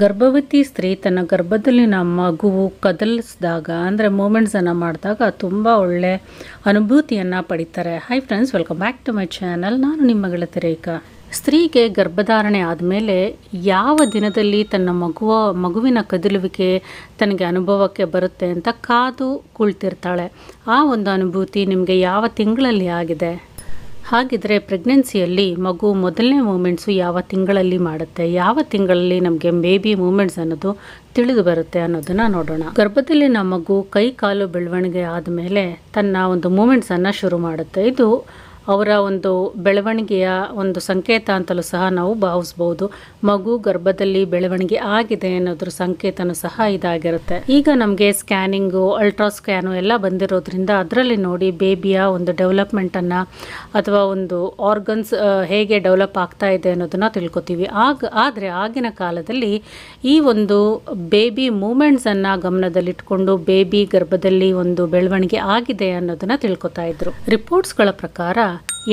ಗರ್ಭವತಿ ಸ್ತ್ರೀ ತನ್ನ ಗರ್ಭದಲ್ಲಿನ ಮಗುವು ಕದಲಿಸಿದಾಗ ಅಂದರೆ ಮೂಮೆಂಟ್ಸನ್ನು ಮಾಡಿದಾಗ ತುಂಬ ಒಳ್ಳೆ ಅನುಭೂತಿಯನ್ನು ಪಡಿತಾರೆ. Hi friends, welcome back to my channel. ನಾನು ನಿಮ್ಮ ಗೆಳತಿ ರೇಖಾ. ಸ್ತ್ರೀಗೆ ಗರ್ಭಧಾರಣೆ ಆದಮೇಲೆ ಯಾವ ದಿನದಲ್ಲಿ ತನ್ನ ಮಗುವಿನ ಕದಲುವಿಕೆ ತನಗೆ ಅನುಭವಕ್ಕೆ ಬರುತ್ತೆ ಅಂತ ಕಾದು ಕುಳಿತಿರ್ತಾಳೆ. ಆ ಒಂದು ಅನುಭೂತಿ ನಿಮಗೆ ಯಾವ ತಿಂಗಳಲ್ಲಿ ಆಗಿದೆ? ಹಾಗಿದ್ರೆ ಪ್ರೆಗ್ನೆನ್ಸಿಯಲ್ಲಿ ಮಗು ಮೊದಲನೇ ಮೂಮೆಂಟ್ಸು ಯಾವ ತಿಂಗಳಲ್ಲಿ ಮಾಡುತ್ತೆ, ಯಾವ ತಿಂಗಳಲ್ಲಿ ನಮಗೆ ಬೇಬಿ ಮೂಮೆಂಟ್ಸ್ ಅನ್ನೋದು ತಿಳಿದು ಬರುತ್ತೆ ಅನ್ನೋದನ್ನು ನೋಡೋಣ. ಗರ್ಭದಲ್ಲಿನ ಮಗು ಕೈ ಕಾಲು ಬೆಳವಣಿಗೆ ಆದಮೇಲೆ ತನ್ನ ಒಂದು ಮೂಮೆಂಟ್ಸನ್ನು ಶುರು ಮಾಡುತ್ತೆ. ಇದು ಅವರ ಒಂದು ಬೆಳವಣಿಗೆಯ ಒಂದು ಸಂಕೇತ ಅಂತಲೂ ಸಹ ನಾವು ಭಾವಿಸ್ಬೋದು. ಮಗು ಗರ್ಭದಲ್ಲಿ ಬೆಳವಣಿಗೆ ಆಗಿದೆ ಅನ್ನೋದ್ರ ಸಂಕೇತನೂ ಸಹ ಇದಾಗಿರುತ್ತೆ. ಈಗ ನಮಗೆ ಸ್ಕ್ಯಾನಿಂಗು, ಅಲ್ಟ್ರಾಸ್ಕ್ಯಾನು ಎಲ್ಲ ಬಂದಿರೋದ್ರಿಂದ ಅದರಲ್ಲಿ ನೋಡಿ ಬೇಬಿಯ ಒಂದು ಡೆವಲಪ್ಮೆಂಟನ್ನು ಅಥವಾ ಒಂದು ಆರ್ಗನ್ಸ್ ಹೇಗೆ ಡೆವಲಪ್ ಆಗ್ತಾ ಇದೆ ಅನ್ನೋದನ್ನು ತಿಳ್ಕೊತೀವಿ. ಆದರೆ ಆಗಿನ ಕಾಲದಲ್ಲಿ ಈ ಒಂದು ಬೇಬಿ ಮೂಮೆಂಟ್ಸನ್ನು ಗಮನದಲ್ಲಿಟ್ಕೊಂಡು ಬೇಬಿ ಗರ್ಭದಲ್ಲಿ ಒಂದು ಬೆಳವಣಿಗೆ ಆಗಿದೆ ಅನ್ನೋದನ್ನು ತಿಳ್ಕೊತಾ ಇದ್ರು. ರಿಪೋರ್ಟ್ಸ್ಗಳ ಪ್ರಕಾರ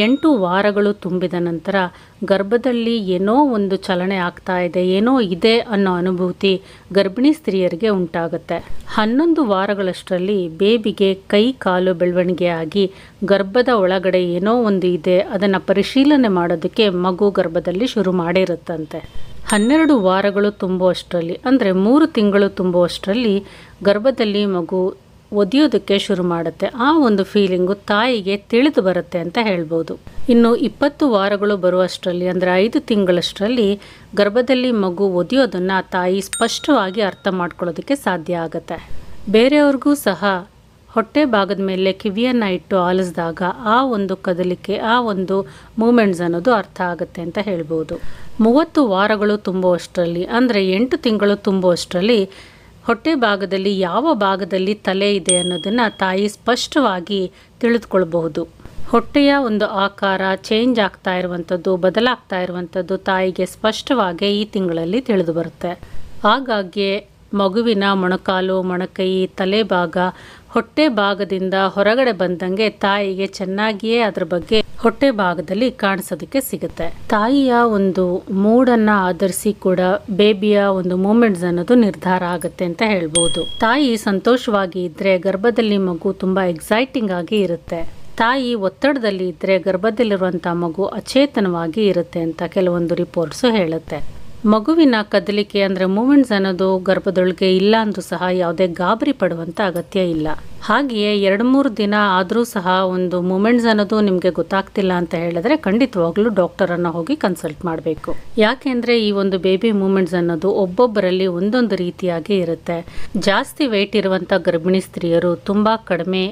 8 ವಾರಗಳು ತುಂಬಿದ ನಂತರ ಗರ್ಭದಲ್ಲಿ ಏನೋ ಒಂದು ಚಲನೆ ಆಗ್ತಾ ಇದೆ, ಏನೋ ಇದೆ ಅನ್ನೋ ಅನುಭೂತಿ ಗರ್ಭಿಣಿ ಸ್ತ್ರೀಯರಿಗೆ ಉಂಟಾಗುತ್ತೆ. 11 ವಾರಗಳಷ್ಟರಲ್ಲಿ ಬೇಬಿಗೆ ಕೈ ಕಾಲು ಬೆಳವಣಿಗೆಯಾಗಿ ಗರ್ಭದ ಒಳಗಡೆ ಏನೋ ಒಂದು ಇದೆ, ಅದನ್ನು ಪರಿಶೀಲನೆ ಮಾಡೋದಕ್ಕೆ ಮಗು ಗರ್ಭದಲ್ಲಿ ಶುರು ಮಾಡಿರುತ್ತಂತೆ. 12 ವಾರಗಳು ತುಂಬುವಷ್ಟರಲ್ಲಿ ಅಂದರೆ 3 ತಿಂಗಳು ತುಂಬುವಷ್ಟರಲ್ಲಿ ಗರ್ಭದಲ್ಲಿ ಮಗು ಒದೆಯೋದಕ್ಕೆ ಶುರು ಮಾಡುತ್ತೆ. ಆ ಒಂದು ಫೀಲಿಂಗು ತಾಯಿಗೆ ತಿಳಿದು ಬರುತ್ತೆ ಅಂತ ಹೇಳ್ಬೋದು. ಇನ್ನು 20 ವಾರಗಳು ಬರುವಷ್ಟರಲ್ಲಿ ಅಂದರೆ 5 ತಿಂಗಳಷ್ಟರಲ್ಲಿ ಗರ್ಭದಲ್ಲಿ ಮಗು ಒದೆಯೋದನ್ನು ತಾಯಿ ಸ್ಪಷ್ಟವಾಗಿ ಅರ್ಥ ಮಾಡ್ಕೊಳ್ಳೋದಕ್ಕೆ ಸಾಧ್ಯ ಆಗುತ್ತೆ. ಬೇರೆಯವ್ರಿಗೂ ಸಹ ಹೊಟ್ಟೆ ಭಾಗದ ಮೇಲೆ ಕಿವಿಯನ್ನು ಇಟ್ಟು ಆಲಿಸಿದಾಗ ಆ ಒಂದು ಕದಲಿಕೆ, ಆ ಒಂದು ಮೂಮೆಂಟ್ಸ್ ಅನ್ನೋದು ಅರ್ಥ ಆಗುತ್ತೆ ಅಂತ ಹೇಳ್ಬೋದು. 30 ವಾರಗಳು ತುಂಬುವಷ್ಟರಲ್ಲಿ ಅಂದರೆ 8 ತಿಂಗಳು ತುಂಬುವಷ್ಟರಲ್ಲಿ ಹೊಟ್ಟೆ ಭಾಗದಲ್ಲಿ ಯಾವ ಭಾಗದಲ್ಲಿ ತಲೆ ಇದೆ ಅನ್ನೋದನ್ನು ತಾಯಿ ಸ್ಪಷ್ಟವಾಗಿ ತಿಳಿದುಕೊಳ್ಬಹುದು. ಹೊಟ್ಟೆಯ ಒಂದು ಆಕಾರ ಚೇಂಜ್ ಆಗ್ತಾ ಇರುವಂಥದ್ದು, ಬದಲಾಗ್ತಾ ಇರುವಂಥದ್ದು ತಾಯಿಗೆ ಸ್ಪಷ್ಟವಾಗಿ ಈ ತಿಂಗಳಲ್ಲಿ ತಿಳಿದು ಬರುತ್ತೆ. ಆಗಾಗ್ಗೆ ಮಗುವಿನ ಮೊಣಕಾಲು, ಮೊಣಕೈ, ತಲೆ ಭಾಗ ಹೊಟ್ಟೆ ಭಾಗದಿಂದ ಹೊರಗಡೆ ಬಂದಂಗೆ ತಾಯಿಗೆ ಚೆನ್ನಾಗಿಯೇ ಅದ್ರ ಬಗ್ಗೆ ಹೊಟ್ಟೆ ಭಾಗದಲ್ಲಿ ಕಾಣಿಸೋದಕ್ಕೆ ಸಿಗುತ್ತೆ. ತಾಯಿಯ ಒಂದು ಮೂಡನ್ನು ಆಧರಿಸಿ ಕೂಡ ಬೇಬಿಯ ಒಂದು ಮೂಮೆಂಟ್ಸ್ ಅನ್ನೋದು ನಿರ್ಧಾರ ಆಗುತ್ತೆ ಅಂತ ಹೇಳ್ಬೋದು. ತಾಯಿ ಸಂತೋಷವಾಗಿ ಇದ್ರೆ ಗರ್ಭದಲ್ಲಿ ಮಗು ತುಂಬಾ ಎಕ್ಸೈಟಿಂಗ್ ಆಗಿ ಇರುತ್ತೆ. ತಾಯಿ ಒತ್ತಡದಲ್ಲಿ ಇದ್ರೆ ಗರ್ಭದಲ್ಲಿರುವಂಥ ಮಗು ಅಚೇತನವಾಗಿ ಇರುತ್ತೆ ಅಂತ ಕೆಲವೊಂದು ರಿಪೋರ್ಟ್ಸು ಹೇಳುತ್ತೆ. ಮಗುವಿನ ಕದಲಿಕೆ ಅಂದರೆ ಮೂಮೆಂಟ್ಸ್ ಅನ್ನೋದು ಗರ್ಭದೊಳಗೆ ಇಲ್ಲ ಅಂದ್ರೂ ಸಹ ಯಾವುದೇ ಗಾಬರಿ ಪಡುವಂಥ ಅಗತ್ಯ ಇಲ್ಲ. ಹಾಗೆಯೇ 2-3 ದಿನ ಆದರೂ ಸಹ ಒಂದು ಮೂಮೆಂಟ್ಸ್ ಅನ್ನೋದು ನಿಮಗೆ ಗೊತ್ತಾಗ್ತಿಲ್ಲ ಅಂತ ಹೇಳಿದ್ರೆ ಖಂಡಿತವಾಗ್ಲೂ ಡಾಕ್ಟರನ್ನು ಹೋಗಿ ಕನ್ಸಲ್ಟ್ ಮಾಡಬೇಕು. ಯಾಕೆಂದರೆ ಈ ಒಂದು ಬೇಬಿ ಮೂಮೆಂಟ್ಸ್ ಅನ್ನೋದು ಒಬ್ಬೊಬ್ಬರಲ್ಲಿ ಒಂದೊಂದು ರೀತಿಯಾಗಿ ಇರುತ್ತೆ. ಜಾಸ್ತಿ ವೆಯ್ಟ್ ಇರುವಂಥ ಗರ್ಭಿಣಿ ಸ್ತ್ರೀಯರು ತುಂಬ ಕಡಿಮೆ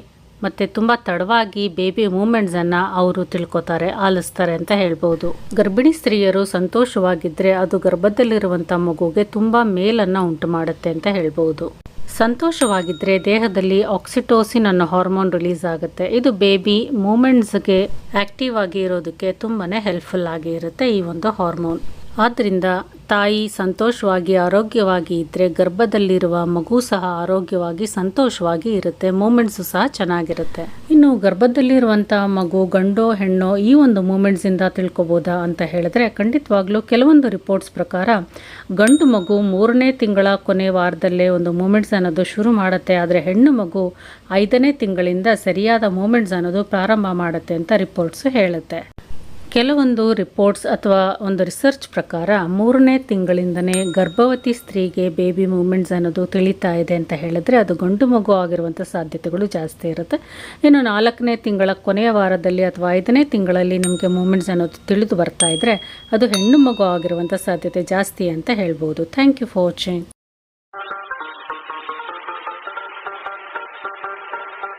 ಮತ್ತು ತುಂಬ ತಡವಾಗಿ ಬೇಬಿ ಮೂಮೆಂಟ್ಸನ್ನು ಅವರು ತಿಳ್ಕೊತಾರೆ, ಆಲಿಸ್ತಾರೆ ಅಂತ ಹೇಳ್ಬೋದು. ಗರ್ಭಿಣಿ ಸ್ತ್ರೀಯರು ಸಂತೋಷವಾಗಿದ್ದರೆ ಅದು ಗರ್ಭದಲ್ಲಿರುವಂಥ ಮಗುಗೆ ತುಂಬ ಮೇಲನ್ನು ಉಂಟು ಮಾಡುತ್ತೆ ಅಂತ ಹೇಳ್ಬೋದು. ಸಂತೋಷವಾಗಿದ್ದರೆ ದೇಹದಲ್ಲಿ ಆಕ್ಸಿಟೋಸಿನ್ ಅನ್ನೋ ಹಾರ್ಮೋನ್ ರಿಲೀಸ್ ಆಗುತ್ತೆ. ಇದು ಬೇಬಿ ಮೂಮೆಂಟ್ಸ್ಗೆ ಆಕ್ಟಿವ್ ಆಗಿ ಇರೋದಕ್ಕೆ ತುಂಬಾ ಹೆಲ್ಪ್ಫುಲ್ ಆಗಿ ಇರುತ್ತೆ ಈ ಒಂದು ಹಾರ್ಮೋನ್. ಆದ್ದರಿಂದ ತಾಯಿ ಸಂತೋಷವಾಗಿ ಆರೋಗ್ಯವಾಗಿ ಇದ್ದರೆ ಗರ್ಭದಲ್ಲಿರುವ ಮಗು ಸಹ ಆರೋಗ್ಯವಾಗಿ ಸಂತೋಷವಾಗಿ ಇರುತ್ತೆ, ಮೂಮೆಂಟ್ಸು ಸಹ ಚೆನ್ನಾಗಿರುತ್ತೆ. ಇನ್ನು ಗರ್ಭದಲ್ಲಿರುವಂಥ ಮಗು ಗಂಡೋ ಹೆಣ್ಣೋ ಈ ಒಂದು ಮೂಮೆಂಟ್ಸಿಂದ ತಿಳ್ಕೊಬೋದಾ ಅಂತ ಹೇಳಿದ್ರೆ ಖಂಡಿತವಾಗ್ಲೂ ಕೆಲವೊಂದು ರಿಪೋರ್ಟ್ಸ್ ಪ್ರಕಾರ ಗಂಡು ಮಗು 3ನೇ ತಿಂಗಳ ಕೊನೆ ವಾರದಲ್ಲೇ ಒಂದು ಮೂಮೆಂಟ್ಸ್ ಅನ್ನೋದು ಶುರು ಮಾಡುತ್ತೆ. ಆದರೆ ಹೆಣ್ಣು ಮಗು 5ನೇ ತಿಂಗಳಿಂದ ಸರಿಯಾದ ಮೂಮೆಂಟ್ಸ್ ಅನ್ನೋದು ಪ್ರಾರಂಭ ಮಾಡುತ್ತೆ ಅಂತ ರಿಪೋರ್ಟ್ಸ್ ಹೇಳುತ್ತೆ. ಕೆಲವೊಂದು ರಿಪೋರ್ಟ್ಸ್ ಅಥವಾ ಒಂದು ರಿಸರ್ಚ್ ಪ್ರಕಾರ 3ನೇ ತಿಂಗಳಿಂದನೇ ಗರ್ಭವತಿ ಸ್ತ್ರೀಗೆ ಬೇಬಿ ಮೂಮೆಂಟ್ಸ್ ಅನ್ನೋದು ತಿಳಿತಾ ಇದೆ ಅಂತ ಹೇಳಿದ್ರೆ ಅದು ಗಂಡು ಮಗು ಆಗಿರುವಂಥ ಸಾಧ್ಯತೆಗಳು ಜಾಸ್ತಿ ಇರುತ್ತೆ. ಇನ್ನು 4ನೇ ತಿಂಗಳ ಕೊನೆಯ ವಾರದಲ್ಲಿ ಅಥವಾ 5ನೇ ತಿಂಗಳಲ್ಲಿ ನಿಮಗೆ ಮೂಮೆಂಟ್ಸ್ ಅನ್ನೋದು ತಿಳಿದು ಬರ್ತಾ ಇದ್ರೆ ಅದು ಹೆಣ್ಣು ಮಗು ಆಗಿರುವಂಥ ಸಾಧ್ಯತೆ ಜಾಸ್ತಿ ಅಂತ ಹೇಳ್ಬೋದು. Thank you for watching.